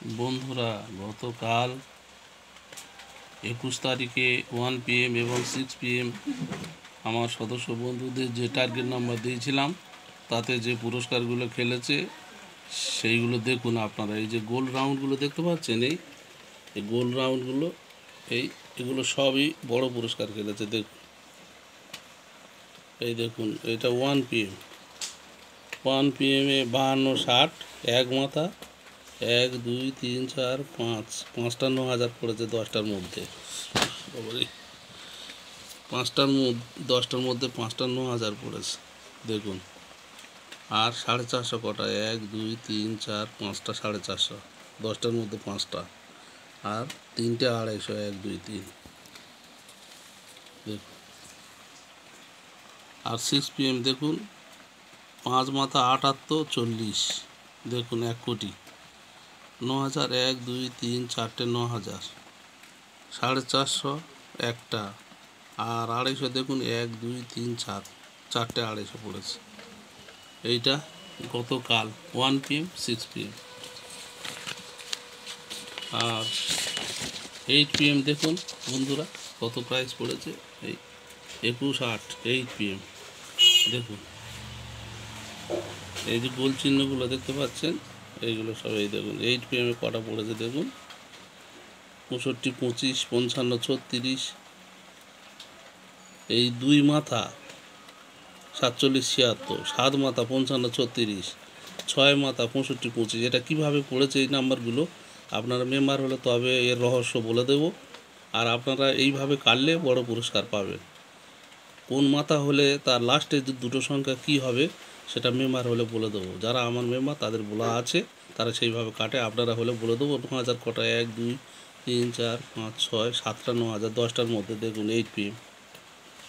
বন্ধুরা, গতকাল 21 তারিখে 1 PM এবং 6 PM আমার সদস্য বন্ধুদের যে টার্গেট নাম্বার দিয়েছিলাম তাতে যে পুরস্কারগুলো খেলেছে সেইগুলো দেখুন আপনারা। এই যে গোল রাউন্ডগুলো দেখতে পাচ্ছেন, এই গোল রাউন্ডগুলো এগুলো সবই বড় পুরস্কার খেলেছে। দেখুন, এই দেখুন, এটা 1 PM। 1 PM-এ 52, 60 এক মাথা 1 2 3 4 5 5টা 9,000 পড়েছে 10টার মধ্যে। 10টার মধ্যে 5টা 9,000 পড়েছে দেখুন। আর 450 কটা, 1 2 3 4 5টা 450, 10টার মধ্যে 5টা, আর 3টে 250, 1 2 3 দেখুন। আর 6 PM দেখুন, 5 মাথা 78 40 দেখুন, 1 কোটি 9,000, 1 2 3 4টে 9,000, 450 একটা, আর 250 দেখুন, 1 2 3 4 4টে 250 পড়েছে। এইটা গতকাল 1 PM 6 PM। আর 8 PM দেখুন বন্ধুরা কত প্রাইস পড়েছে। এই 21 8 8 PM দেখুন। এই যে গোল চিহ্নগুলো দেখতে পাচ্ছেন, এইগুলো সব এই দেখুন 8 PM-এ কটা পড়েছে দেখুন। 65 25 55 36, এই 2 মাথা 47 76, 7 মাথা 55 36, 6 মাথা 65 25। এটা কীভাবে পড়েছে এই নাম্বারগুলো আপনারা মেম্বার হলে তবে এর রহস্য বলে দেব। আর আপনারা এইভাবে কাটলে বড় পুরস্কার পাবেন। কোন মাথা হলে তার লাস্টে দুটো সংখ্যা কী হবে সেটা মেম্বার হলে বলে দেবো। যারা আমার মেম্বার তাদের বলা আছে, তারা সেইভাবে কাটে। আপনারা হলে বলে দেবো 9,000 কটা, 1 2 3 4 5 6 7টা 9,000 10টার মধ্যে দেখুন। 8 PM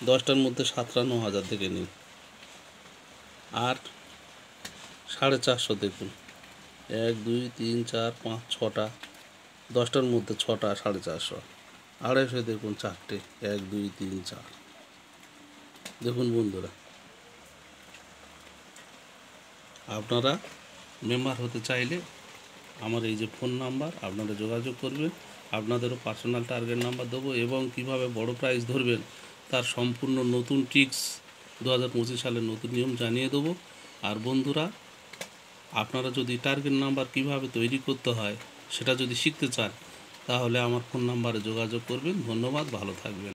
10টার মধ্যে 7টা 9,000 দেখে নিন। আর 450 দেখুন, 1 2 3 4 5 6টা, 10টার মধ্যে 6টা 450, 250 দেখুন 4টে, 1 2 3 4 দেখুন। বন্ধুরা, আপনারা মেম্বার হতে চাইলে আমার এই যে ফোন নাম্বার, আপনারা যোগাযোগ করবেন। আপনাদেরও পার্সোনাল টার্গেট নাম্বার দেবো এবং কিভাবে বড় প্রাইজ ধরবেন তার সম্পূর্ণ নতুন ট্রিক্স 2025 সালের নতুন নিয়ম জানিয়ে দেবো। আর বন্ধুরা, আপনারা যদি টার্গেট নাম্বার কিভাবে তৈরি করতে হয় সেটা যদি শিখতে চান তাহলে আমার ফোন নাম্বারে যোগাযোগ করবেন। ধন্যবাদ, ভালো থাকবেন।